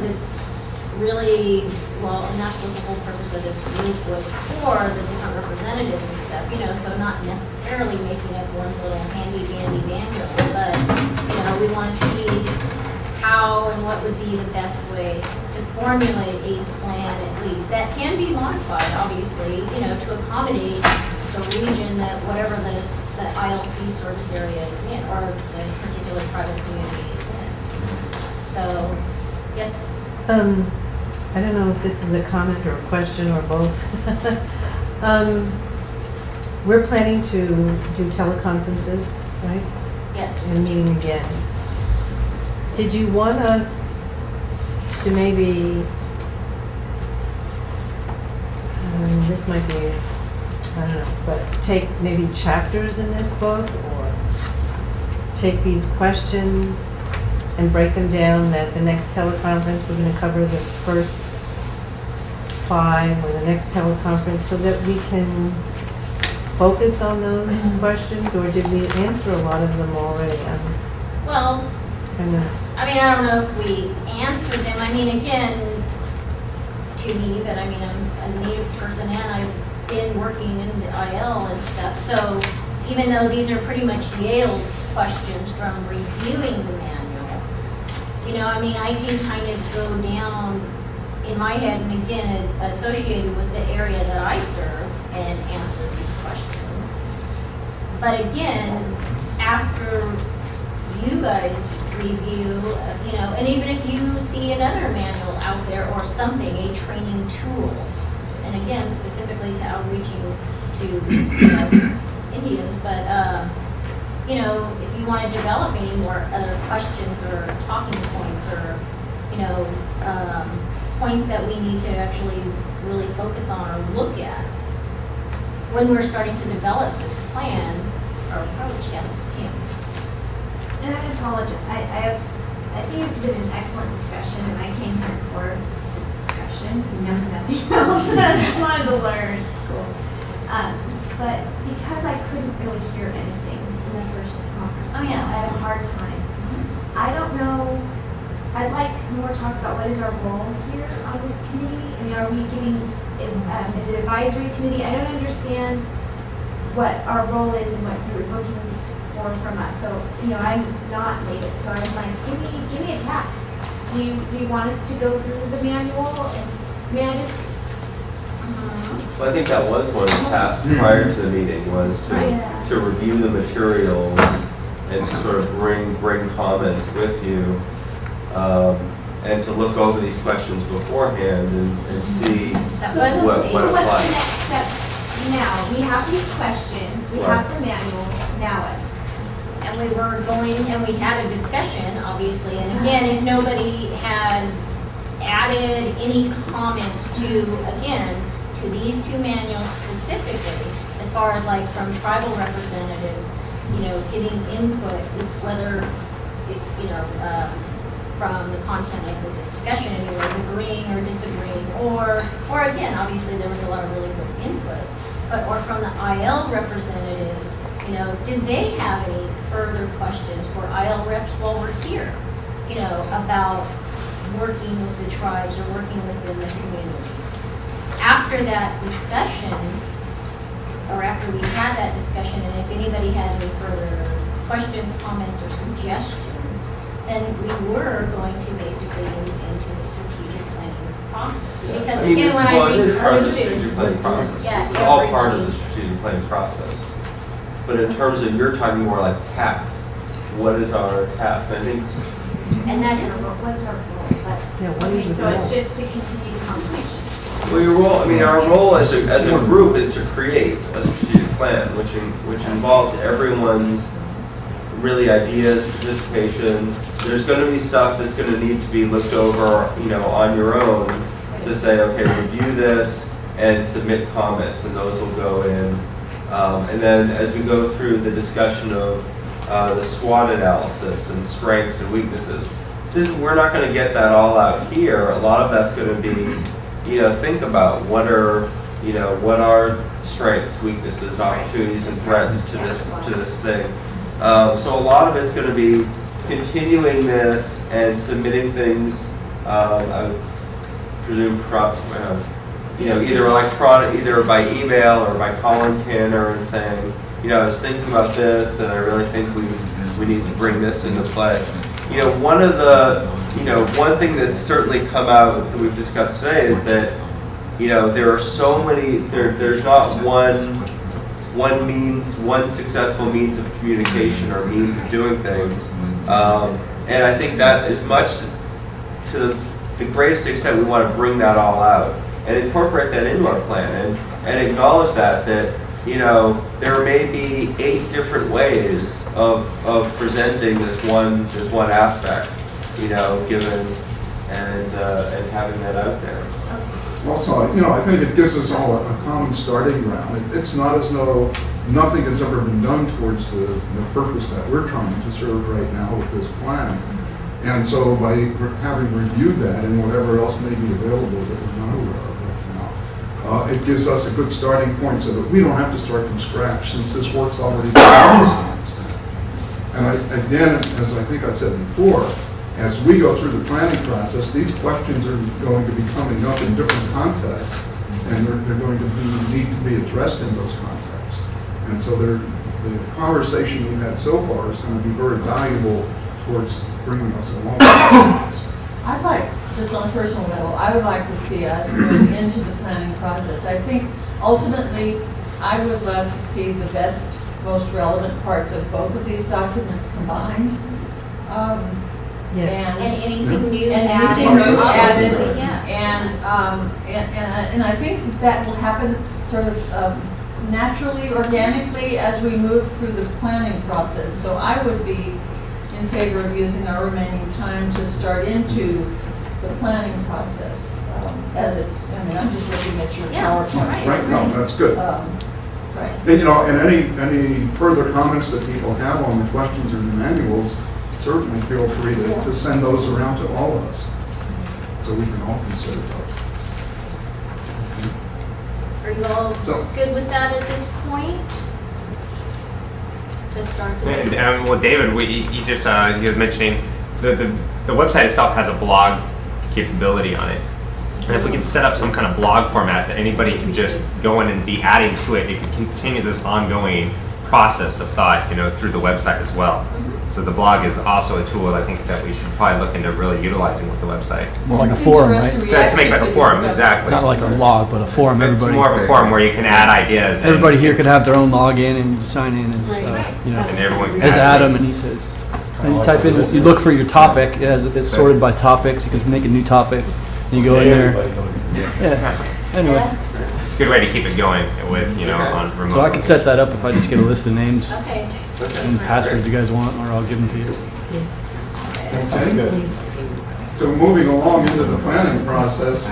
because it's really, well, and that's what the whole purpose of this group was for, the different representatives and stuff, you know, so not necessarily making it one little handy dandy manual, but, you know, we want to see how and what would be the best way to formulate a plan at least. That can be modified, obviously, you know, to accommodate the region that whatever the ILC service area is in, or the particular tribal community is in. So, yes? I don't know if this is a comment or a question or both. We're planning to do teleconferences, right? Yes. And meeting again. Did you want us to maybe, this might be, I don't know, but take maybe chapters in this book, or take these questions and break them down, that the next teleconference, we're gonna cover the first 5, or the next teleconference, so that we can focus on those questions, or did we answer a lot of them already? Well, Kind of. I mean, I don't know if we answered them. I mean, again, to me, but I mean, I'm a Native person and I've been working in the IL and stuff. So even though these are pretty much Yale's questions from reviewing the manual, you know, I mean, I can kind of go down in my head and again, associated with the area that I serve and answer these questions. But again, after you guys review, you know, and even if you see another manual out there or something, a training tool, and again, specifically to outreaching to, you know, Indians, but, you know, if you want to develop any more other questions or talking points or, you know, points that we need to actually really focus on or look at when we're starting to develop this plan or approach, yes, Pam. And I apologize, I think it's been an excellent discussion, and I came here for the discussion, nothing else. I just wanted to learn. It's cool. But because I couldn't really hear anything in the first conference call, Oh, yeah. I had a hard time. I don't know, I'd like more talk about what is our role here on this committee. I mean, are we giving, is it advisory committee? I don't understand what our role is and what you're looking for from us. So, you know, I'm not Native, so I'm like, give me a task. Do you want us to go through the manual? And may I just? Well, I think that was one of the tasks prior to the meeting, was to review the materials and to sort of bring comments with you, and to look over these questions beforehand and see what So what's the applies. next step now? We have these questions, we have the manual, now what? And we were going, and we had a discussion, obviously, and again, if nobody had added any comments to, again, to these two manuals specifically, as far as like from tribal representatives, you know, giving input, whether, you know, from the content of the discussion, anyways, agreeing or disagreeing, or again, obviously, there was a lot of really good input, but, or from the IL representatives, you know, did they have any further questions for IL reps while we're here, you know, about working with the tribes or working within the communities? After that discussion, or after we had that discussion, and if anybody had any further questions, comments, or suggestions, then we were going to basically move into the strategic planning process. Because I mean, again, when well, I it is part of the recruited, strategic planning process. yeah, This is all part of everybody- the strategic planning process. But in terms of your talking more like tasks, what is our task? I think and that's, What's our role? Yeah, what is the So it's goal? just to continue the conversation. well, your role. I mean, our role as a group is to create a strategic plan, which involves everyone's really ideas, participation. There's going to be stuff that's going to need to be looked over, you know, on your own to say, okay, review this and submit comments, and those will go in. And then as we go through the discussion of the SWOT analysis and strengths and weaknesses, we're not going to get that all out here. A lot of that's going to be, you know, think about what are strengths, weaknesses, opportunities, and threats to this thing. So a lot of it's going to be continuing this and submitting things I would presume, either electronic, either by email or by calling Tanner and saying, I was thinking about this, and I really think we need to bring this into play. One thing that's certainly come out that we've discussed today is that, there are so many, there's not one successful means of communication or means of doing things. And I think that as much to the greatest extent we want to bring that all out and incorporate that into our plan and acknowledge that there may be 8 different ways of presenting this one aspect, given and having that out there. Also, I think it gives us all a common starting ground. It's not as though nothing has ever been done towards the purpose that we're trying to serve right now with this plan. And so by having reviewed that and whatever else may be available that we're not aware of right now, it gives us a good starting point so that we don't have to start from scratch since this work's already done to some extent. And again, as I think I said before, as we go through the planning process, these questions are going to be coming up in different contexts, and they're going to need to be addressed in those contexts. And so the conversation we've had so far is going to be very valuable towards bringing us along. I'd like, just on a personal level, I would like to see us move into the planning process. I think ultimately, I would love to see the best, most relevant parts of both of these documents combined. Yes. And anything new And added. anything new added, Obviously, yeah. and I think that will happen sort of naturally, organically, as we move through the planning process. So I would be in favor of using our remaining time to start into the planning process as it's, I'm just looking at your Yeah, PowerPoint. Right, no, that's good. Right. And any further comments that people have on the questions or the manuals, certainly feel free to send those around to all of us, so we can all consider those. Are you all So- good with that at this point? To start the. And well, David, you just you were mentioning the website itself has a blog capability on it, and if we can set up some kind of blog format that anybody can just go in and be adding to it, it can continue this ongoing process of thought, through the website as well. So the blog is also a tool I think that we should probably look into really utilizing with the website. More like a forum, right? To make like a forum, exactly. Not like a log, but a forum. It's Everybody, more of a forum where you can add ideas. and- everybody here could have their own login and you sign in as, And everyone can as add Adam, and he says, and you type in, you look for your topic. It's sorted by topics. You can make a new topic. And you go in there. Yeah. Anyway, Yeah, It's a good way to keep it going with, on remote. so I can set that up if I just get a list of names okay. and passwords you guys want, or I'll give them to you. Okay. So moving along into the planning process,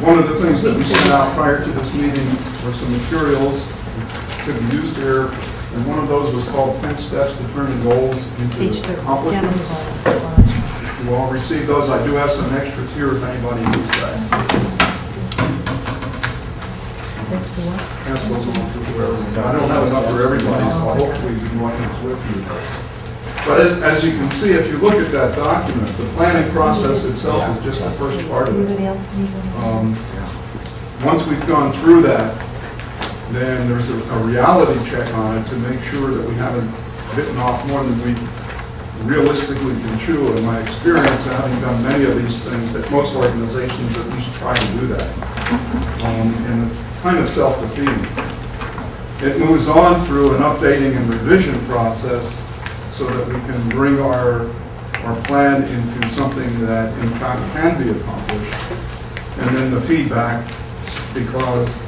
one of the things that we sent out prior to this meeting were some materials that could be used here, and one of those was called 10 Steps to Turning Goals Page into 30. Accomplishments. You all received those. I do have some extras here if anybody needs that. Extra what? Pass those along to whoever. I don't have enough for everybody, so hopefully we can walk this with you. But as you can see, if you look at that document, the planning process itself is just the first part of it. Once we've gone through that, then there's a reality check on it to make sure that we haven't bitten off more than we realistically can chew. In my experience, having done many of these things, that most organizations at least try to do that. And it's kind of self-defeating. It moves on through an updating and revision process so that we can bring our plan into something that in fact can be accomplished. And then the feedback, because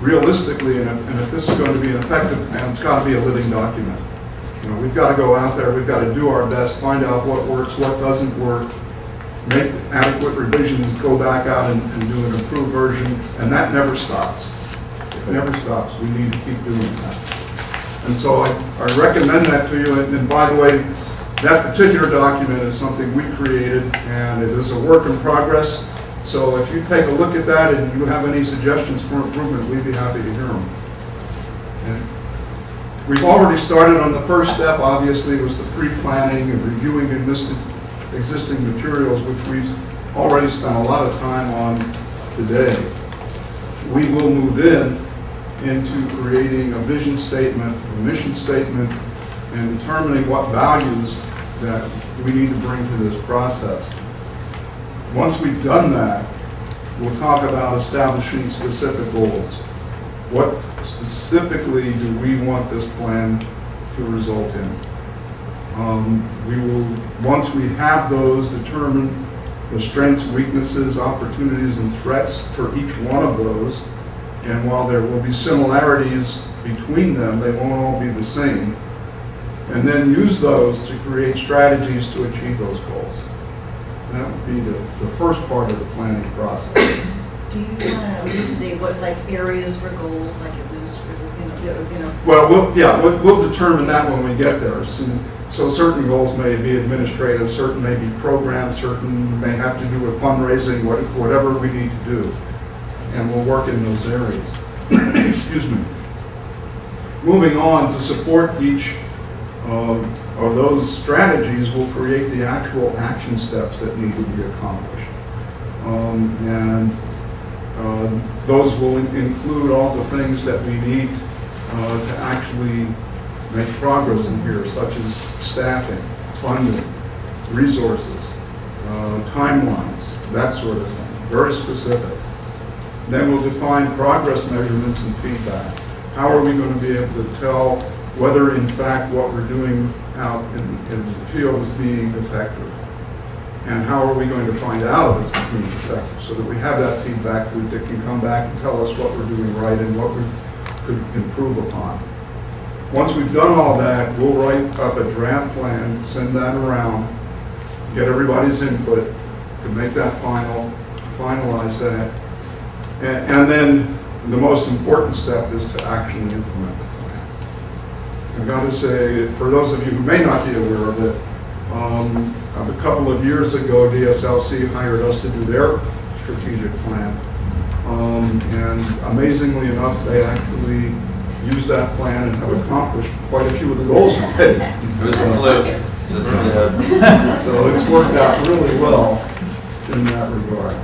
realistically, and if this is going to be an effective plan, it's got to be a living document. We've got to go out there, we've got to do our best, find out what works, what doesn't work, make adequate revisions, go back out and do an improved version, and that never stops. It never stops. We need to keep doing that. And so I recommend that to you, and by the way, that particular document is something we created, and it is a work in progress. So if you take a look at that and you have any suggestions for improvement, we'd be happy to hear them. We've already started on the first step, obviously, was the pre-planning and reviewing existing materials, which we've already spent a lot of time on today. We will move into creating a vision statement, a mission statement, and determining what values that we need to bring to this process. Once we've done that, we'll talk about establishing specific goals. What specifically do we want this plan to result in? We will, once we have those, determine the strengths, weaknesses, opportunities, and threats for each one of those. And while there will be similarities between them, they won't all be the same. And then use those to create strategies to achieve those goals. That would be the first part of the planning process. Do you want to elucidate what, like, areas for goals, like administrative, you know? Well, we'll determine that when we get there. So certain goals may be administrative, certain may be programs, certain may have to do with fundraising, whatever we need to do. And we'll work in those areas. Excuse me. Moving on, to support each of those strategies, will create the actual action steps that need to be accomplished. Those will include all the things that we need to actually make progress in here, such as staffing, funding, resources, timelines, that sort of thing, very specific. Then we'll define progress measurements and feedback. How are we going to be able to tell whether in fact what we're doing out in the field is being effective? And how are we going to find out if it's being effective, so that we have that feedback that can come back and tell us what we're doing right and what we could improve upon. Once we've done all that, we'll write up a draft plan, send that around, get everybody's input to make that finalize that. And then the most important step is to actually implement the plan. I've got to say, for those of you who may not be aware of it, a couple of years ago, DSLC hired us to do their strategic plan. And amazingly enough, they actually used that plan and have accomplished quite a few of the goals already. So it's worked out really well in that regard.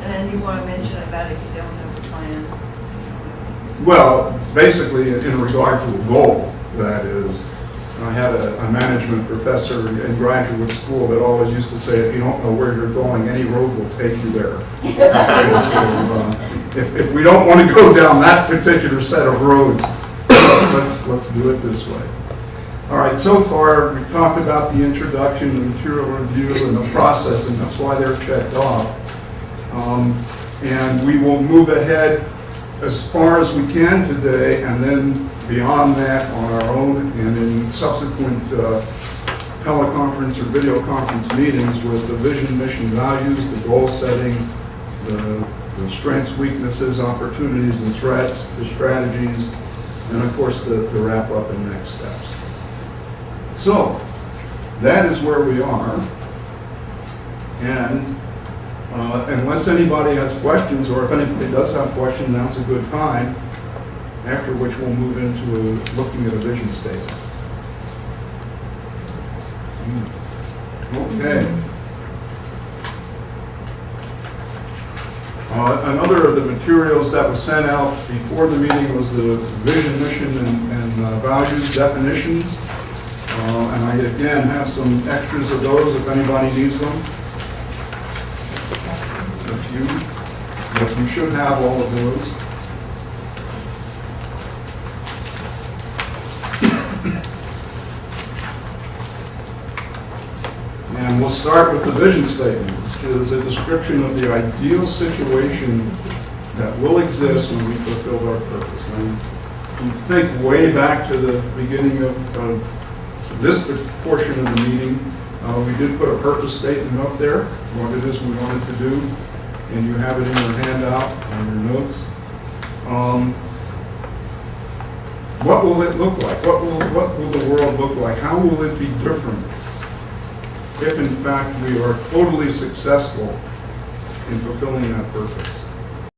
And then you want to mention about if you don't have a plan? Well, basically, in regard to a goal, that is, I had a management professor in graduate school that always used to say, if you don't know where you're going, any road will take you there. So, if we don't want to go down that particular set of roads, let's do it this way. All right, so far we've talked about the introduction, the material review, and the process, and that's why they're checked off. And we will move ahead as far as we can today, and then beyond that on our own and in subsequent teleconference or video conference meetings with the vision, mission, values, the goal setting, the strengths, weaknesses, opportunities, and threats, the strategies, and of course the wrap up and next steps. So that is where we are. And unless anybody has questions, or if anybody does have questions, now's a good time, after which we'll move into looking at a vision statement. Okay. Another of the materials that was sent out before the meeting was the vision, mission, and values definitions. And I again have some extras of those if anybody needs them. But you should have all of those. And we'll start with the vision statement, which is a description of the ideal situation that will exist when we fulfill our purpose. And you think way back to the beginning of this portion of the meeting, we did put a purpose statement up there, what it is we wanted to do, and you have it in your handout on your notes. What will it look like? What will the world look like? How will it be different if in fact we are totally successful in fulfilling that purpose?